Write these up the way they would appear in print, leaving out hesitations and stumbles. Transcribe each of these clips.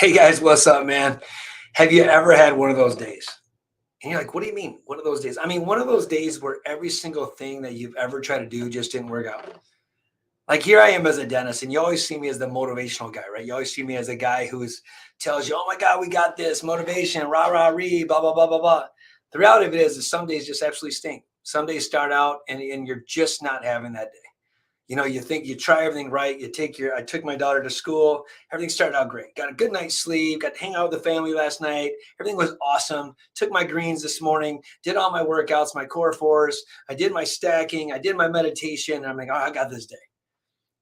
Hey guys, what's up, man? Have you ever had one of those days? And you're like, what do you mean, one of those days? I mean, one of those days where every single thing that you've ever tried to do just didn't work out. Like here I am as a dentist, and you always see me as the motivational guy, right? You always see me as a guy who's tells you, "Oh my God, we got this motivation, rah rah ree, blah blah blah blah blah." The reality of it is some days just absolutely stink. Some days start out, and you're just not having that day. You think you try everything right. I took my daughter to school. Everything started out great. Got a good night's sleep. Got to hang out with the family last night. Everything was awesome. Took my greens this morning. Did all my workouts, my core fours. I did my stacking. I did my meditation. And I'm like, oh, I got this day.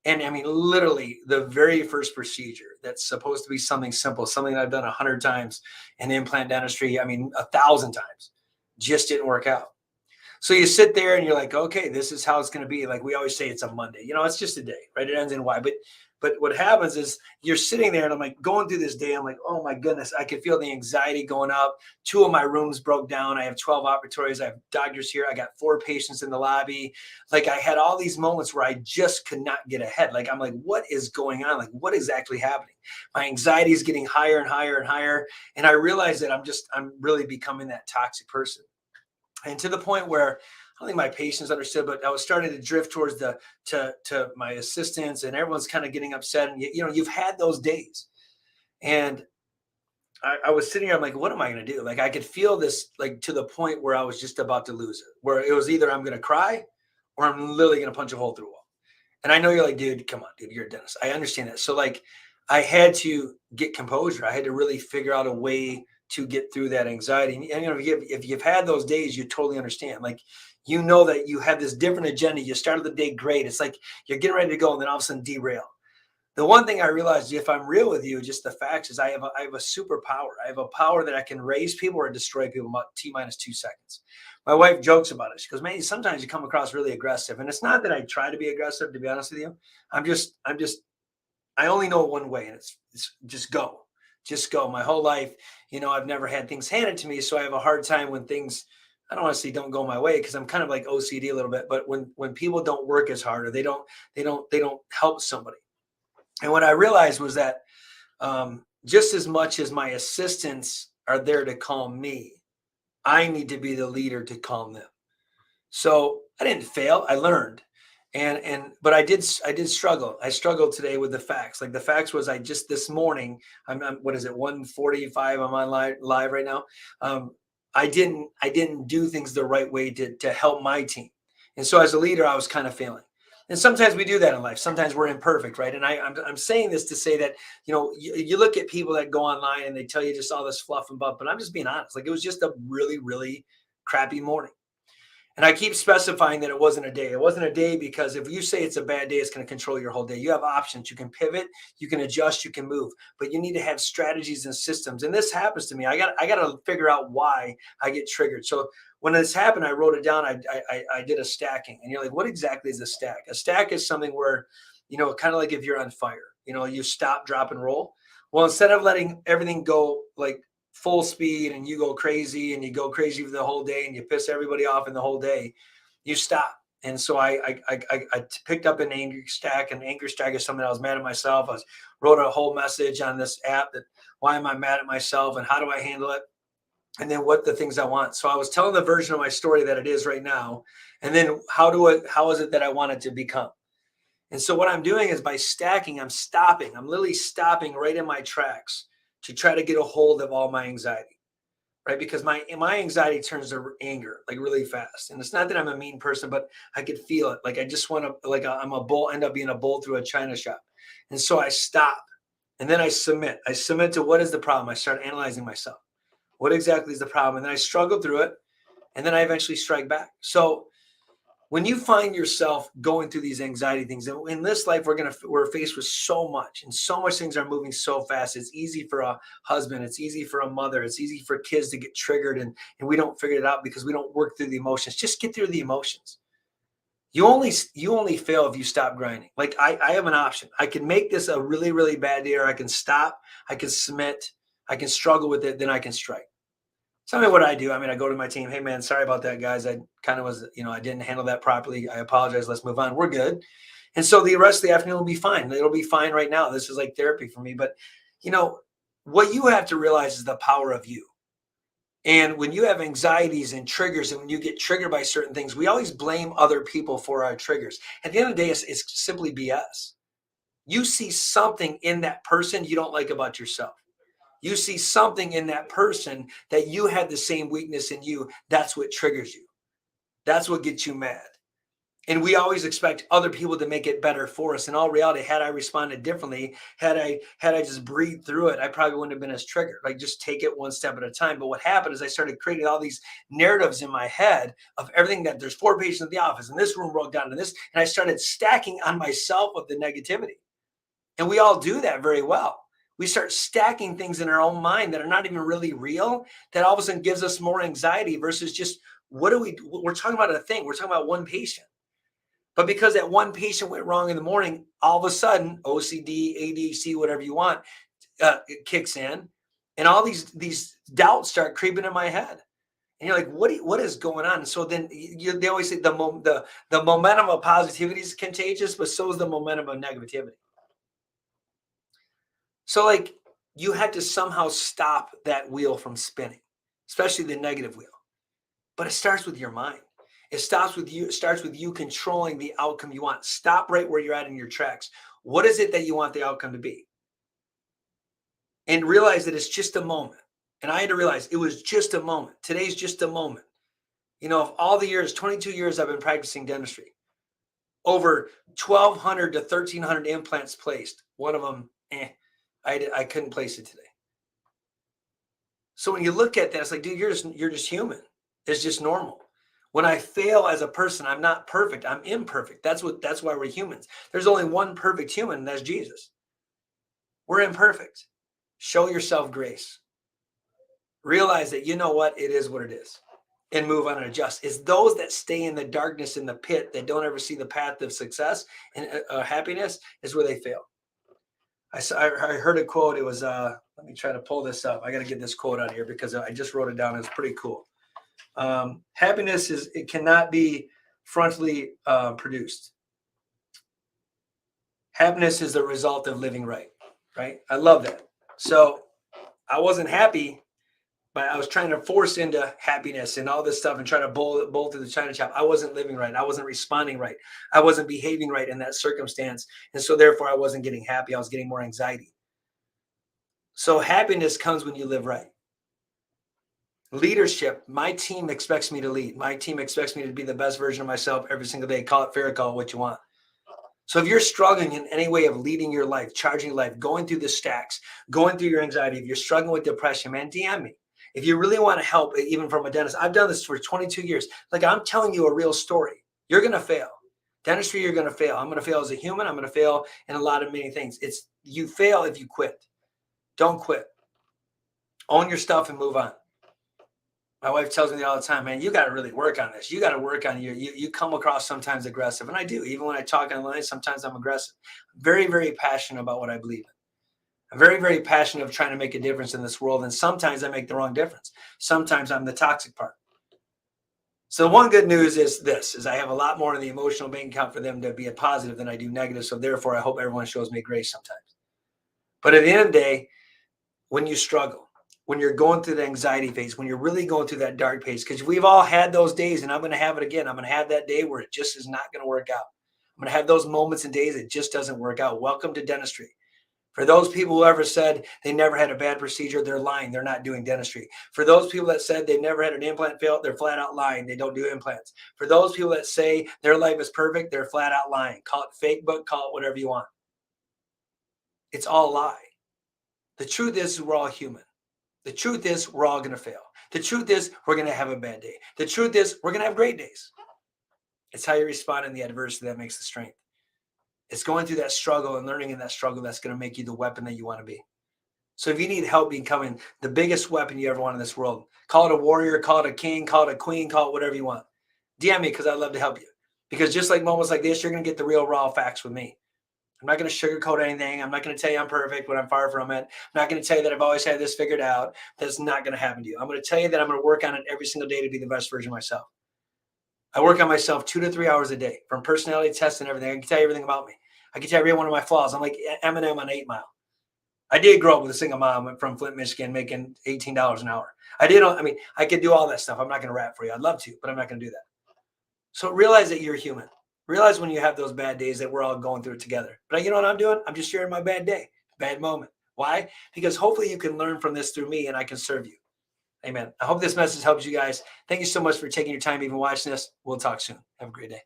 And I mean, literally, the very first procedure that's supposed to be something simple, something that I've done 100 times in implant dentistry. I mean, 1,000 times, just didn't work out. So you sit there and you're like, okay, this is how it's going to be. Like we always say, it's a Monday. It's just a day, right? It ends in Y. But what happens is you're sitting there and I'm like going through this day. I'm like, oh my goodness, I could feel the anxiety going up. Two of my rooms broke down. I have 12 operatories. I have doctors here. I got 4 patients in the lobby. Like I had all these moments where I just could not get ahead. Like I'm like, what is going on? Like what is actually happening? My anxiety is getting higher and higher and higher. And I realized that I'm really becoming that toxic person. And to the point where I don't think my patients understood, but I was starting to drift towards to my assistants, and everyone's kind of getting upset. And you've had those days, and I was sitting here. I'm like, what am I going to do? Like I could feel this, like to the point where I was just about to lose it. Where it was either I'm going to cry, or I'm literally going to punch a hole through a wall. And I know you're like, dude, come on, dude, you're a dentist. I understand that. So like, I had to get composure. I had to really figure out a way to get through that anxiety. And if you've had those days, you totally understand. Like, that you have this different agenda. You started the day great. It's like you're getting ready to go, and then all of a sudden derail. The one thing I realized, if I'm real with you, just the facts is I have a superpower. I have a power that I can raise people or destroy people about T-2 seconds. My wife jokes about it. She goes, man, sometimes you come across really aggressive. And it's not that I try to be aggressive, to be honest with you. I only know one way, and it's just go. Just go. My whole life, I've never had things handed to me. So I have a hard time when things, I don't want to say don't go my way, because I'm kind of like OCD a little bit, but when people don't work as hard, or they don't help somebody. And what I realized was that just as much as my assistants are there to calm me, I need to be the leader to calm them. So I didn't fail. I learned. But I did struggle. I struggled today with the facts. Like the facts was I just this morning, I'm what is it, 1:45? I'm on live right now. I didn't do things the right way to help my team. And so as a leader, I was kind of failing. And sometimes we do that in life. Sometimes we're imperfect, right? And I'm saying this to say that, you look at people that go online and they tell you just all this fluff and buff, but I'm just being honest. Like it was just a really, really crappy morning. And I keep specifying that it wasn't a day. It wasn't a day because if you say it's a bad day, it's going to control your whole day. You have options. You can pivot, you can adjust, you can move, but you need to have strategies and systems. And this happens to me. I got to figure out why I get triggered. So when this happened, I wrote it down. I did a stacking, and you're like, what exactly is a stack? A stack is something where, kind of like if you're on fire, you stop, drop, and roll. Well, instead of letting everything go like full speed and you go crazy and you go crazy for the whole day and you piss everybody off in the whole day, you stop. And so I picked up an anger stack. And anger stack is something I was mad at myself. Wrote a whole message on this app that why am I mad at myself and how do I handle it? And then what the things I want. So I was telling the version of my story that it is right now. And then how is it that I want it to become? And so what I'm doing is by stacking, I'm stopping. I'm literally stopping right in my tracks to try to get a hold of all my anxiety, right? Because my anxiety turns to anger like really fast. And it's not that I'm a mean person, but I could feel it. Like I just want to, like I'm a bull, end up being a bull through a china shop. And so I stop, and then I submit. I submit to what is the problem. I start analyzing myself. What exactly is the problem? And then I struggle through it, and then I eventually strike back. So when you find yourself going through these anxiety things, and in this life, we're faced with so much, and so much things are moving so fast. It's easy for a husband. It's easy for a mother. It's easy for kids to get triggered, and we don't figure it out because we don't work through the emotions. Just get through the emotions. You only fail if you stop grinding. Like I have an option. I can make this a really, really bad day, or I can stop. I can submit. I can struggle with it. Then I can strike. Tell me what I do. I mean, I go to my team. Hey, man, sorry about that, guys. I kind of was, I didn't handle that properly. I apologize. Let's move on. We're good. And so the rest of the afternoon will be fine. It'll be fine right now. This is like therapy for me. But, you know, What you have to realize is the power of you. And when you have anxieties and triggers, and when you get triggered by certain things, we always blame other people for our triggers. At the end of the day, it's simply BS. You see something in that person you don't like about yourself. You see something in that person that you had the same weakness in you. That's what triggers you. That's what gets you mad. And we always expect other people to make it better for us. In all reality, had I responded differently, had I just breathed through it, I probably wouldn't have been as triggered. Like, just take it one step at a time. But what happened is I started creating all these narratives in my head of everything, that there's 4 patients in the office and this room broke down and this, and I started stacking on myself of the negativity. And we all do that very well. We start stacking things in our own mind that are not even really real, that all of a sudden gives us more anxiety versus just we're talking about a thing. We're talking about one patient. But because that one patient went wrong in the morning, all of a sudden, OCD, ADHD, whatever you want, it kicks in. And all these doubts start creeping in my head. And you're like, what is going on? And so then they always say the momentum of positivity is contagious, but so is the momentum of negativity. So, like, you had to somehow stop that wheel from spinning, especially the negative wheel. But it starts with your mind. It starts with you. It starts with you controlling the outcome you want. Stop right where you're at in your tracks. What is it that you want the outcome to be? And realize that it's just a moment. And I had to realize it was just a moment. Today's just a moment. You know, of all the years, 22 years I've been practicing dentistry, over 1,200 to 1,300 implants placed. One of them, I couldn't place it today. So when you look at that, it's like, dude, you're just human. It's just normal. When I fail as a person, I'm not perfect. I'm imperfect. That's why we're humans. There's only one perfect human, and that's Jesus. We're imperfect. Show yourself grace. Realize that, you know what, it is what it is, and move on and adjust. It's those that stay in the darkness, in the pit, that don't ever see the path of success and happiness, is where they fail. I heard a quote. It was, let me try to pull this up. I got to get this quote out of here because I just wrote it down. It's pretty cool. Happiness it cannot be frontally produced. Happiness is the result of living right. Right. I love that. So I wasn't happy, but I was trying to force into happiness and all this stuff and trying to bowl through the China shop. I wasn't living right. I wasn't responding right. I wasn't behaving right in that circumstance. And so therefore I wasn't getting happy. I was getting more anxiety. So happiness comes when you live right. Leadership, my team expects me to lead. My team expects me to be the best version of myself every single day. Call it fair, call it what you want. So if you're struggling in any way of leading your life, charging life, going through the stacks, going through your anxiety, if you're struggling with depression, man, DM me. If you really want to help, even from a dentist, I've done this for 22 years. Like, I'm telling you a real story. You're going to fail. Dentistry, you're going to fail. I'm going to fail as a human. I'm going to fail in a lot of many things. You fail if you quit. Don't quit. Own your stuff and move on. My wife tells me all the time, man, you got to really work on this. You got to work on you come across sometimes aggressive. And I do. Even when I talk online, sometimes I'm aggressive. I'm very, very passionate about what I believe in. I'm very, very passionate of trying to make a difference in this world. And sometimes I make the wrong difference. Sometimes I'm the toxic part. So one good news is I have a lot more in the emotional bank account for them to be a positive than I do negative. So therefore, I hope everyone shows me grace sometimes. But at the end of the day, when you struggle, when you're going through the anxiety phase, when you're really going through that dark phase, because we've all had those days, and I'm going to have it again. I'm going to have that day where it just is not going to work out. I'm going to have those moments and days it just doesn't work out. Welcome to dentistry. For those people who ever said they never had a bad procedure, they're lying. They're not doing dentistry. For those people that said they never had an implant fail, they're flat out lying. They don't do implants. For those people that say their life is perfect, they're flat out lying. Call it fake book, call it whatever you want. It's all a lie. The truth is we're all human. The truth is we're all going to fail. The truth is we're going to have a bad day. The truth is we're going to have great days. It's how you respond in the adversity that makes the strength. It's going through that struggle and learning in that struggle that's going to make you the weapon that you want to be. So if you need help becoming the biggest weapon you ever want in this world, call it a warrior, call it a king, call it a queen, call it whatever you want. DM me because I'd love to help you. Because just like moments like this, you're going to get the real raw facts with me. I'm not going to sugarcoat anything. I'm not going to tell you I'm perfect when I'm far from it. I'm not going to tell you that I've always had this figured out. That's not going to happen to you. I'm going to tell you that I'm going to work on it every single day to be the best version of myself. I work on myself 2 to 3 hours a day, from personality tests and everything. I can tell you everything about me. I can tell you every one of my flaws. I'm like Eminem on 8 Mile. I did grow up with a single mom from Flint, Michigan, making $18 an hour. I mean, I could do all that stuff. I'm not going to rap for you. I'd love to, but I'm not going to do that. So realize that you're human. Realize when you have those bad days that we're all going through it together. But you know what I'm doing? I'm just sharing my bad day, bad moment. Why? Because hopefully you can learn from this through me and I can serve you. Amen. I hope this message helps you guys. Thank you so much for taking your time even watching this. We'll talk soon. Have a great day.